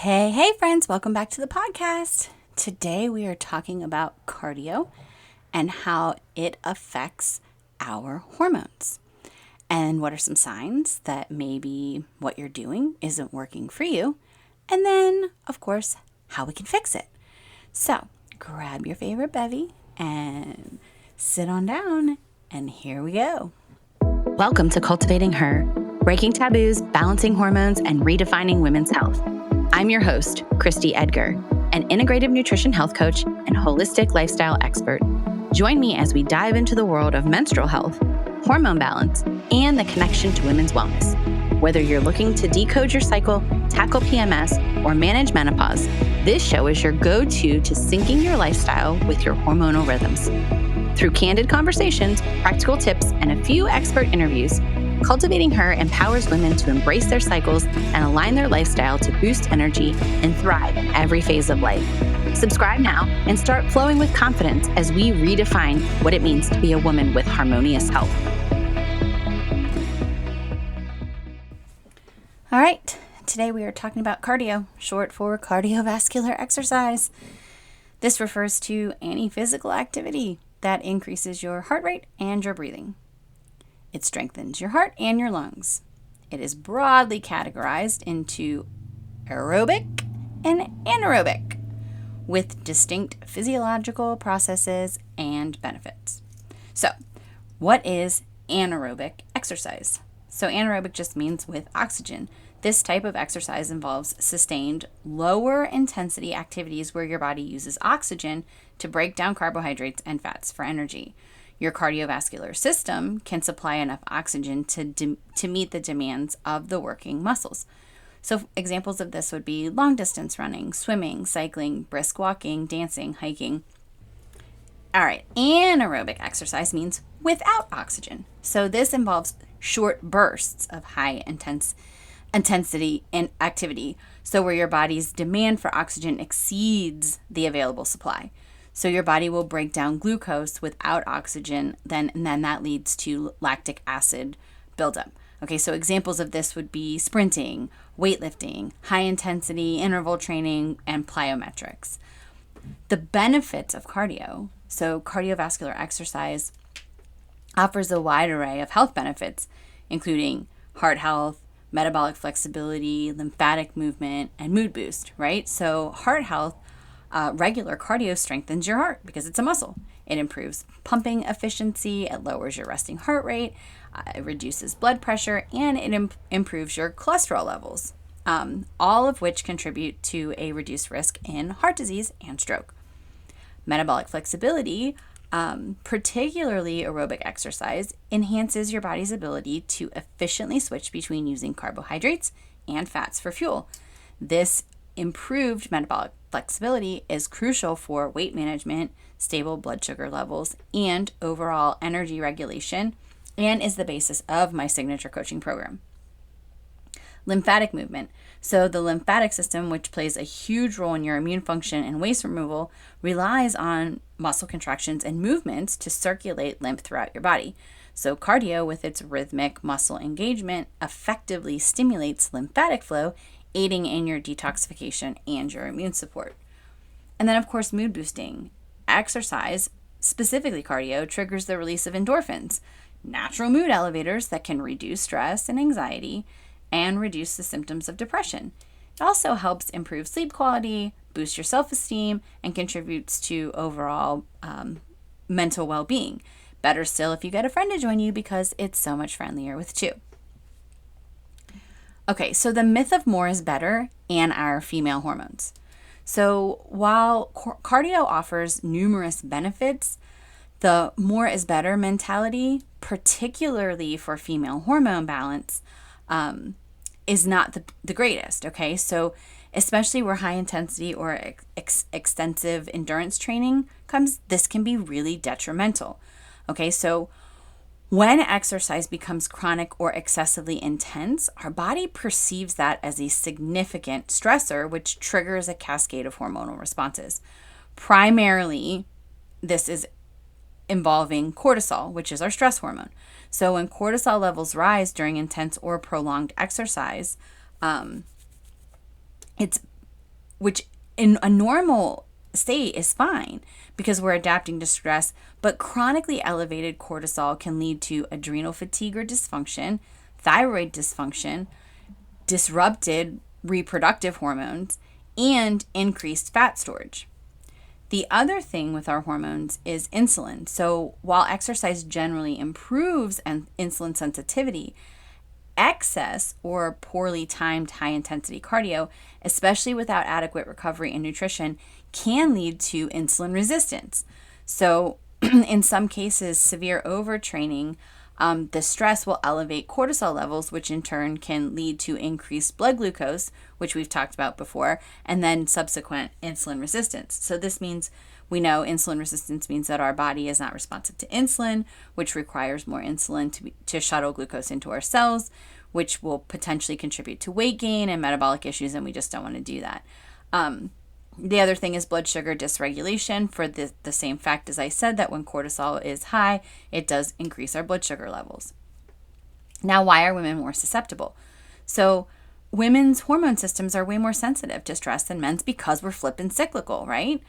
Hey, friends, welcome back to the podcast. Today we are talking about cardio and how it affects our hormones. And what are some signs that maybe what you're doing isn't working for you? And then, of course, how we can fix it. So, grab your favorite bevy and sit on down, and here we go. Welcome to Cultivating Her, breaking taboos, balancing hormones, and redefining women's health. I'm your host, Christy Edgar, an integrative nutrition health coach and holistic lifestyle expert. Join me as we dive into the world of menstrual health, hormone balance, and the connection to women's wellness. Whether you're looking to decode your cycle, tackle PMS, or manage menopause, this show is your go-to to syncing your lifestyle with your hormonal rhythms. Through candid conversations, practical tips, and a few expert interviews, Cultivating Her empowers women to embrace their cycles and align their lifestyle to boost energy and thrive in every phase of life. Subscribe now and start flowing with confidence as we redefine what it means to be a woman with harmonious health. All right, today we are talking about cardio, short for cardiovascular exercise. This refers to any physical activity that increases your heart rate and your breathing. It strengthens your heart and your lungs. It is broadly categorized into aerobic and anaerobic, with distinct physiological processes and benefits. So, what is anaerobic exercise? So, anaerobic just means with oxygen. This type of exercise involves sustained, lower intensity activities where your body uses oxygen to break down carbohydrates and fats for energy. Your cardiovascular system can supply enough oxygen to meet the demands of the working muscles. So examples of this would be long distance running, swimming, cycling, brisk walking, dancing, hiking. All right, anaerobic exercise means without oxygen. So this involves short bursts of high intensity and activity. So where your body's demand for oxygen exceeds the available supply. So your body will break down glucose without oxygen, and then that leads to lactic acid buildup. Okay, so examples of this would be sprinting, weightlifting, high intensity interval training, and plyometrics. The benefits of cardio. So cardiovascular exercise offers a wide array of health benefits, including heart health, metabolic flexibility, lymphatic movement, and mood boost, right? So heart health, regular cardio strengthens your heart because it's a muscle. It improves pumping efficiency, it lowers your resting heart rate, it reduces blood pressure, and it improves your cholesterol levels, all of which contribute to a reduced risk in heart disease and stroke. Metabolic flexibility, particularly aerobic exercise, enhances your body's ability to efficiently switch between using carbohydrates and fats for fuel. This improved metabolic flexibility is crucial for weight management, stable blood sugar levels, and overall energy regulation, and is the basis of my signature coaching program. Lymphatic movement. So the lymphatic system, which plays a huge role in your immune function and waste removal, relies on muscle contractions and movements to circulate lymph throughout your body. So cardio, with its rhythmic muscle engagement, effectively stimulates lymphatic flow, aiding in your detoxification and your immune support. And then, of course, mood boosting. Exercise, specifically cardio, triggers the release of endorphins, natural mood elevators that can reduce stress and anxiety and reduce the symptoms of depression. It also helps improve sleep quality, boost your self-esteem, and contributes to overall mental well-being. Better still if you get a friend to join you because it's so much friendlier with two. Okay, so the myth of more is better and our female hormones. So while cardio offers numerous benefits, the more is better mentality, particularly for female hormone balance, is not the greatest, okay? So especially where high intensity or extensive endurance training comes, this can be really detrimental, okay? So when exercise becomes chronic or excessively intense, our body perceives that as a significant stressor, which triggers a cascade of hormonal responses. Primarily, this is involving cortisol, which is our stress hormone. So when cortisol levels rise during intense or prolonged exercise, it's which in a normal state is fine because we're adapting to stress, but chronically elevated cortisol can lead to adrenal fatigue or dysfunction, thyroid dysfunction, disrupted reproductive hormones, and increased fat storage. The other thing with our hormones is insulin. So while exercise generally improves insulin sensitivity, excess or poorly timed high intensity cardio, especially without adequate recovery and nutrition, can lead to insulin resistance. So in some cases, severe overtraining, the stress will elevate cortisol levels, which in turn can lead to increased blood glucose, which we've talked about before, and then subsequent insulin resistance. So this means we know insulin resistance means that our body is not responsive to insulin, which requires more insulin to shuttle glucose into our cells, which will potentially contribute to weight gain and metabolic issues, and we just don't want to do that. The other thing is blood sugar dysregulation, for the same fact as I said, that when cortisol is high, it does increase our blood sugar levels. Now, why are women more susceptible? So women's hormone systems are way more sensitive to stress than men's because we're flipping cyclical, right?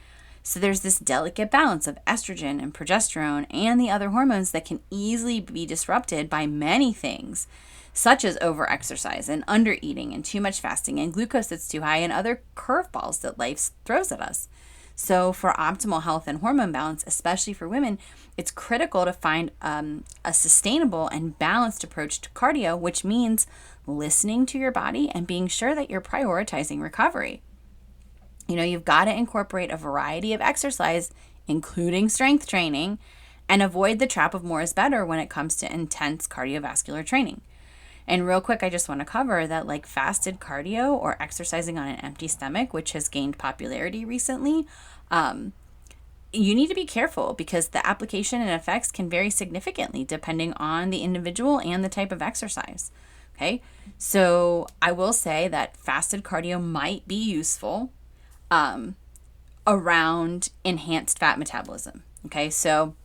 So there's this delicate balance of estrogen and progesterone and the other hormones that can easily be disrupted by many things, such as overexercise and undereating and too much fasting and glucose that's too high and other curveballs that life throws at us. So for optimal health and hormone balance, especially for women, it's critical to find a sustainable and balanced approach to cardio, which means listening to your body and being sure that you're prioritizing recovery. You've got to incorporate a variety of exercise, including strength training, and avoid the trap of more is better when it comes to intense cardiovascular training. And real quick, I just want to cover that like fasted cardio or exercising on an empty stomach, which has gained popularity recently, you need to be careful because the application and effects can vary significantly depending on the individual and the type of exercise. Okay, so I will say that fasted cardio might be useful around enhanced fat metabolism. Okay, so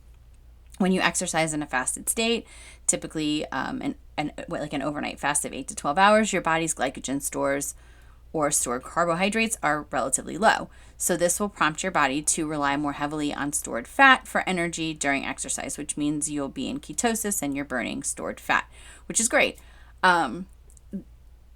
when you exercise in a fasted state, typically like an overnight fast of 8 to 12 hours, your body's glycogen stores or stored carbohydrates are relatively low. So this will prompt your body to rely more heavily on stored fat for energy during exercise, which means you'll be in ketosis and you're burning stored fat, which is great.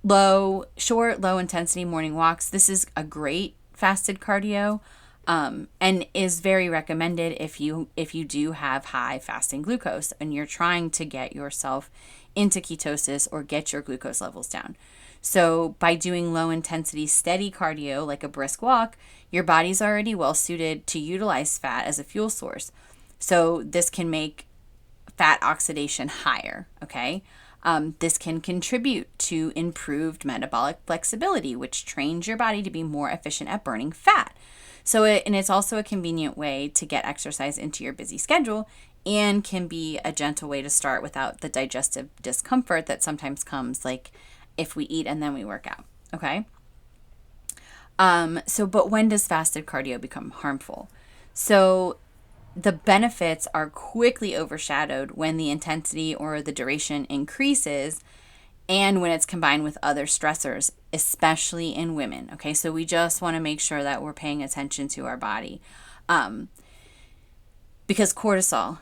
Low intensity morning walks. This is a great fasted cardio. And is very recommended if you do have high fasting glucose and you're trying to get yourself into ketosis or get your glucose levels down. So by doing low intensity steady cardio like a brisk walk, your body's already well suited to utilize fat as a fuel source. So this can make fat oxidation higher, okay? This can contribute to improved metabolic flexibility, which trains your body to be more efficient at burning fat. So it's also a convenient way to get exercise into your busy schedule and can be a gentle way to start without the digestive discomfort that sometimes comes like if we eat and then we work out, okay? But when does fasted cardio become harmful? So the benefits are quickly overshadowed when the intensity or the duration increases and when it's combined with other stressors, especially in women. Okay, so we just want to make sure that we're paying attention to our body. Because cortisol,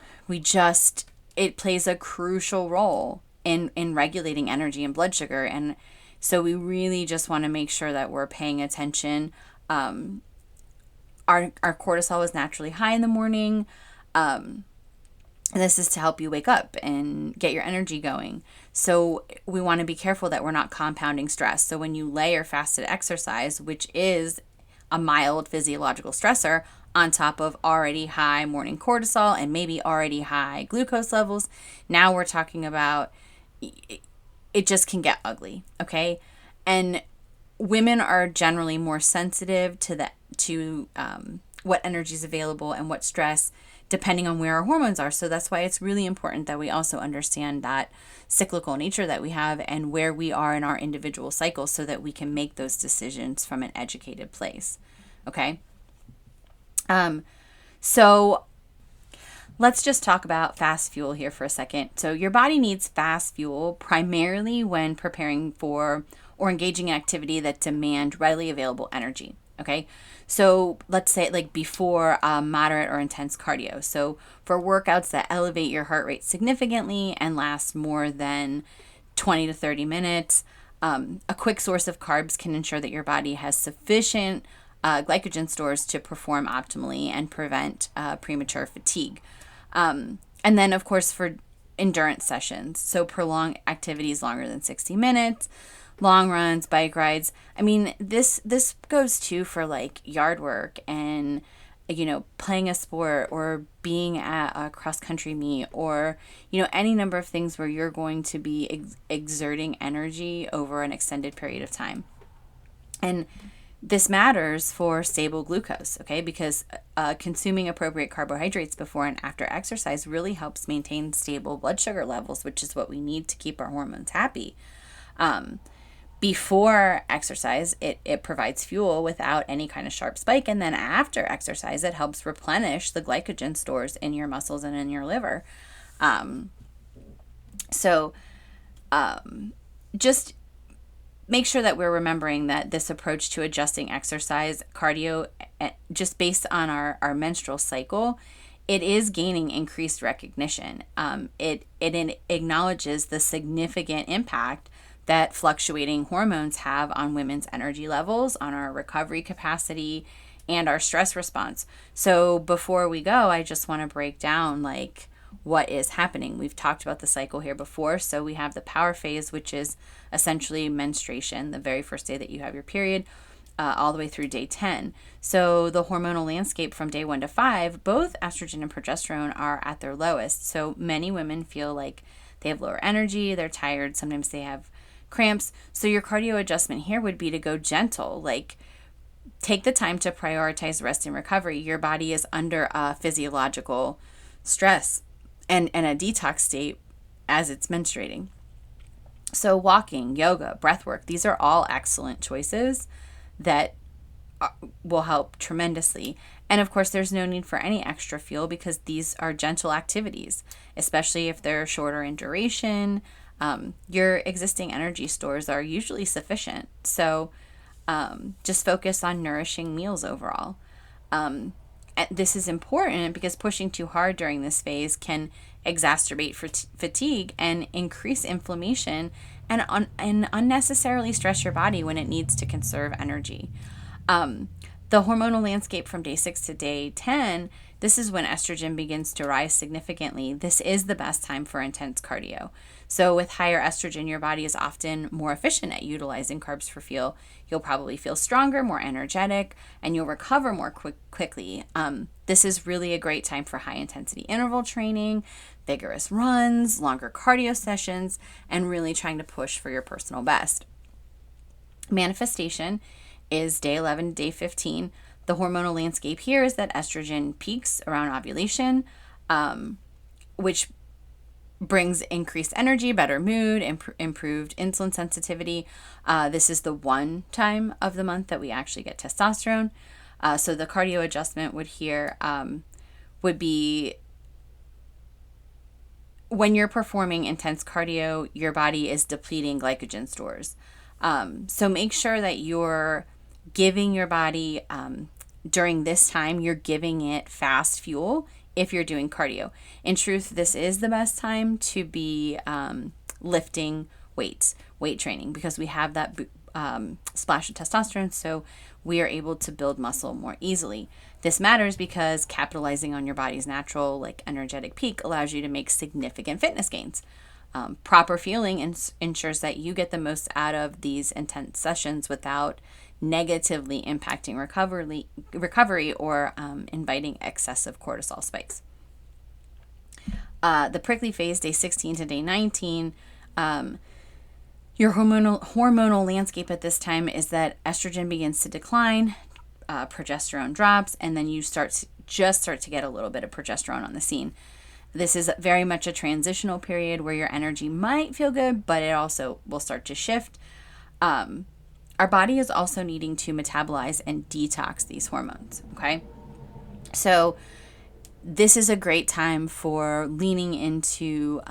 it plays a crucial role in regulating energy and blood sugar. And so we really just want to make sure that we're paying attention. Our cortisol is naturally high in the morning. This is to help you wake up and get your energy going. So we want to be careful that we're not compounding stress. So when you layer fasted exercise, which is a mild physiological stressor, on top of already high morning cortisol and maybe already high glucose levels, now we're talking about it just can get ugly, okay? And women are generally more sensitive to what energy is available and what stress, depending on where our hormones are. So that's why it's really important that we also understand that cyclical nature that we have and where we are in our individual cycles so that we can make those decisions from an educated place. Okay? So let's just talk about fast fuel here for a second. So your body needs fast fuel primarily when preparing for or engaging in activity that demand readily available energy. Okay, so let's say like before moderate or intense cardio. So for workouts that elevate your heart rate significantly and last more than 20 to 30 minutes, a quick source of carbs can ensure that your body has sufficient glycogen stores to perform optimally and prevent premature fatigue. And then, of course, for endurance sessions, so prolonged activities longer than 60 minutes, long runs, bike rides. I mean, this goes too for like yard work and playing a sport or being at a cross country meet or any number of things where you're going to be exerting energy over an extended period of time. And this matters for stable glucose, okay? Because consuming appropriate carbohydrates before and after exercise really helps maintain stable blood sugar levels, which is what we need to keep our hormones happy. Before exercise, it provides fuel without any kind of sharp spike. And then after exercise, it helps replenish the glycogen stores in your muscles and in your liver. So just make sure that we're remembering that this approach to adjusting exercise, cardio, just based on our menstrual cycle, it is gaining increased recognition. It acknowledges the significant impact that fluctuating hormones have on women's energy levels, on our recovery capacity, and our stress response. So before we go, I just want to break down like what is happening. We've talked about the cycle here before. So we have the power phase, which is essentially menstruation, the very first day that you have your period, all the way through day 10. So the hormonal landscape from day 1 to 5, both estrogen and progesterone are at their lowest. So many women feel like they have lower energy, they're tired, sometimes they have cramps. So your cardio adjustment here would be to go gentle, like take the time to prioritize rest and recovery. Your body is under a physiological stress and a detox state as it's menstruating. So walking, yoga, breath work, these are all excellent choices that will help tremendously. And of course, there's no need for any extra fuel because these are gentle activities, especially if they're shorter in duration. Your existing energy stores are usually sufficient. So just focus on nourishing meals overall. This is important because pushing too hard during this phase can exacerbate fatigue and increase inflammation and unnecessarily stress your body when it needs to conserve energy. The hormonal landscape from day 6 to day 10, this is when estrogen begins to rise significantly. This is the best time for intense cardio. So with higher estrogen, your body is often more efficient at utilizing carbs for fuel. You'll probably feel stronger, more energetic, and you'll recover more quickly. This is really a great time for high intensity interval training, vigorous runs, longer cardio sessions, and really trying to push for your personal best. Manifestation is day 11 to day 15. The hormonal landscape here is that estrogen peaks around ovulation, which brings increased energy, better mood, improved insulin sensitivity. This is the one time of the month that we actually get testosterone. So the cardio adjustment would be when you're performing intense cardio, your body is depleting glycogen stores. So make sure that you're giving your body, during this time, you're giving it fast fuel if you're doing cardio. In truth, this is the best time to be lifting weights, weight training, because we have that splash of testosterone, so we are able to build muscle more easily. This matters because capitalizing on your body's natural, like energetic peak allows you to make significant fitness gains. Proper fueling ensures that you get the most out of these intense sessions without negatively impacting recovery or inviting excessive cortisol spikes. The prickly phase, day 16 to day 19, your hormonal landscape at this time is that estrogen begins to decline, progesterone drops, and then you start to get a little bit of progesterone on the scene. This is very much a transitional period where your energy might feel good, but it also will start to shift. Our body is also needing to metabolize and detox these hormones, okay? So this is a great time for leaning into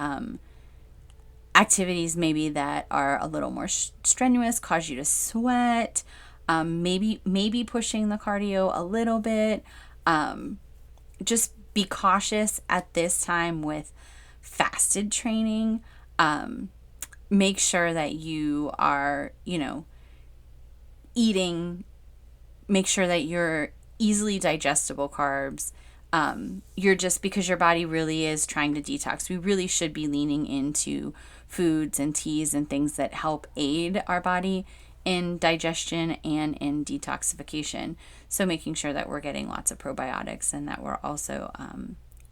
activities maybe that are a little more strenuous, cause you to sweat, Maybe pushing the cardio a little bit. Just be cautious at this time with fasted training. Make sure that you are, eating, make sure that you're easily digestible carbs. You're just, because your body really is trying to detox, we really should be leaning into foods and teas and things that help aid our body in digestion and in detoxification. So making sure that we're getting lots of probiotics and that we're also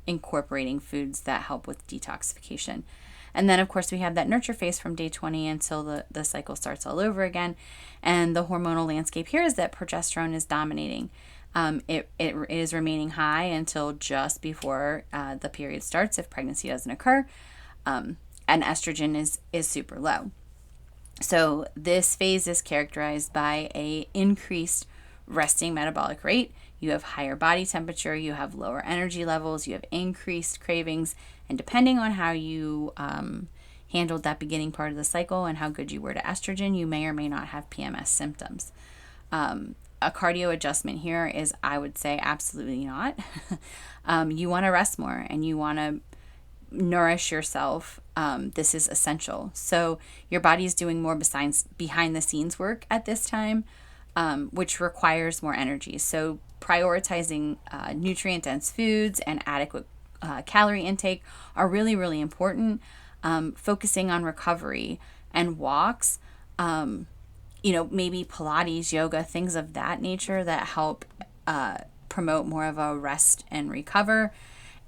incorporating foods that help with detoxification. And then, of course, we have that nurture phase from day 20 until the cycle starts all over again. And the hormonal landscape here is that progesterone is dominating. It is remaining high until just before the period starts, if pregnancy doesn't occur. And estrogen is super low. So this phase is characterized by a increased resting metabolic rate. You have higher body temperature, you have lower energy levels, you have increased cravings, and depending on how you handled that beginning part of the cycle and how good you were to estrogen, you may or may not have PMS symptoms. A cardio adjustment here is, I would say, absolutely not. You want to rest more and you want to nourish yourself. This is essential. So your body is doing more besides behind the scenes work at this time, which requires more energy. So prioritizing nutrient dense foods and adequate calorie intake are really, really important. Focusing on recovery and walks, maybe Pilates, yoga, things of that nature that help promote more of a rest and recover.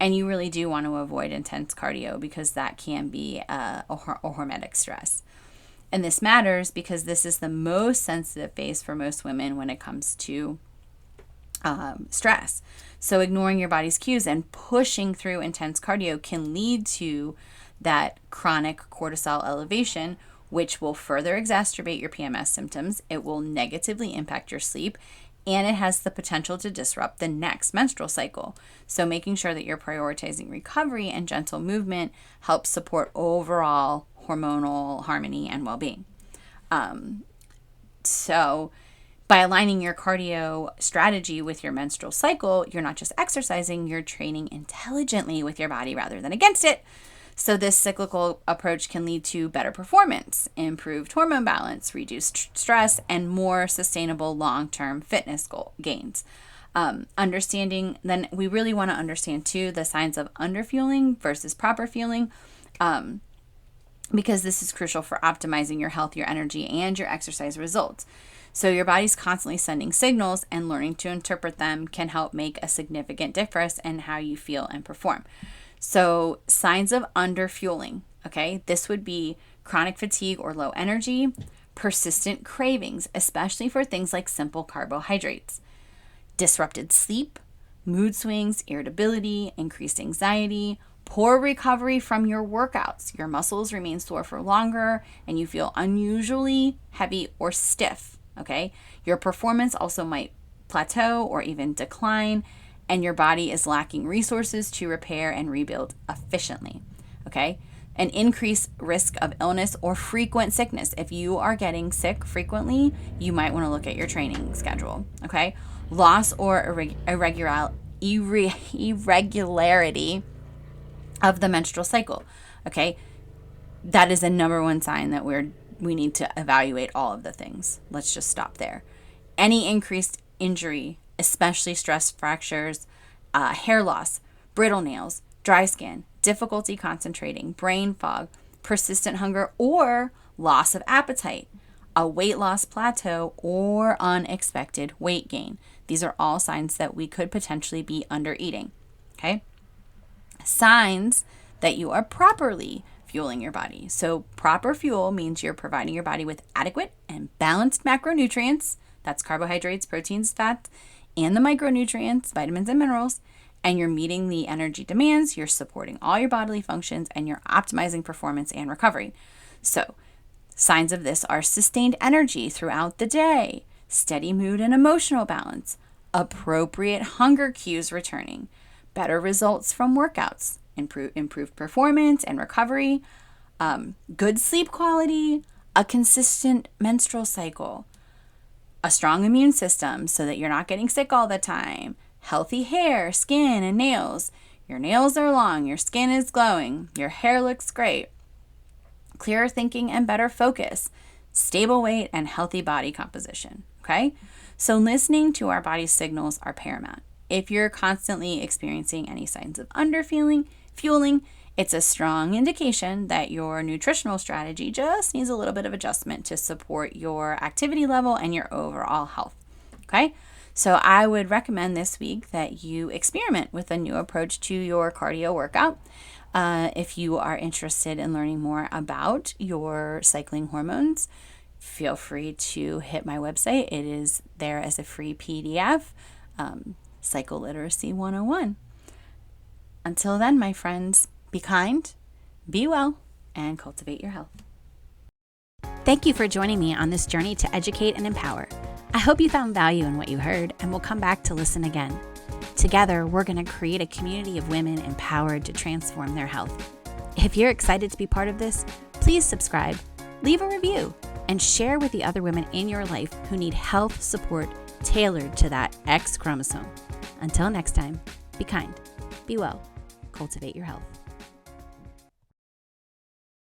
And you really do want to avoid intense cardio because that can be a hormetic stress. And this matters because this is the most sensitive phase for most women when it comes to stress. So ignoring your body's cues and pushing through intense cardio can lead to that chronic cortisol elevation, which will further exacerbate your PMS symptoms. It will negatively impact your sleep, and it has the potential to disrupt the next menstrual cycle. So making sure that you're prioritizing recovery and gentle movement helps support overall hormonal harmony and well-being. So by aligning your cardio strategy with your menstrual cycle, you're not just exercising, you're training intelligently with your body rather than against it. So this cyclical approach can lead to better performance, improved hormone balance, reduced stress, and more sustainable long-term fitness gains. Understanding, then we really want to understand too the signs of underfueling versus proper fueling, because this is crucial for optimizing your health, your energy, and your exercise results. So your body's constantly sending signals, and learning to interpret them can help make a significant difference in how you feel and perform. So signs of underfueling, okay? This would be chronic fatigue or low energy, persistent cravings, especially for things like simple carbohydrates, disrupted sleep, mood swings, irritability, increased anxiety, poor recovery from your workouts. Your muscles remain sore for longer and you feel unusually heavy or stiff, okay? Your performance also might plateau or even decline, and your body is lacking resources to repair and rebuild efficiently, okay? An increased risk of illness or frequent sickness. If you are getting sick frequently, you might want to look at your training schedule, okay? Loss or irregularity of the menstrual cycle, okay? That is a number one sign that we need to evaluate all of the things. Let's just stop there. Any increased injury, especially stress fractures, hair loss, brittle nails, dry skin, difficulty concentrating, brain fog, persistent hunger, or loss of appetite, a weight loss plateau, or unexpected weight gain. These are all signs that we could potentially be under eating, okay? Signs that you are properly fueling your body. So proper fuel means you're providing your body with adequate and balanced macronutrients. That's carbohydrates, proteins, fats, and the micronutrients, vitamins and minerals, and you're meeting the energy demands, you're supporting all your bodily functions, and you're optimizing performance and recovery. So signs of this are sustained energy throughout the day, steady mood and emotional balance, appropriate hunger cues returning, better results from workouts, improved performance and recovery, good sleep quality, a consistent menstrual cycle, a strong immune system so that you're not getting sick all the time, healthy hair, skin, and nails. Your nails are long, your skin is glowing, your hair looks great, clearer thinking and better focus, stable weight, and healthy body composition, okay? So listening to our body's signals are paramount. If you're constantly experiencing any signs of underfueling, it's a strong indication that your nutritional strategy just needs a little bit of adjustment to support your activity level and your overall health, okay? So I would recommend this week that you experiment with a new approach to your cardio workout. If you are interested in learning more about your cycling hormones, feel free to hit my website. It is there as a free PDF, Cycle Literacy 101. Until then, my friends, be kind, be well, and cultivate your health. Thank you for joining me on this journey to educate and empower. I hope you found value in what you heard and will come back to listen again. Together, we're going to create a community of women empowered to transform their health. If you're excited to be part of this, please subscribe, leave a review, and share with the other women in your life who need health support tailored to that X chromosome. Until next time, be kind, be well, cultivate your health.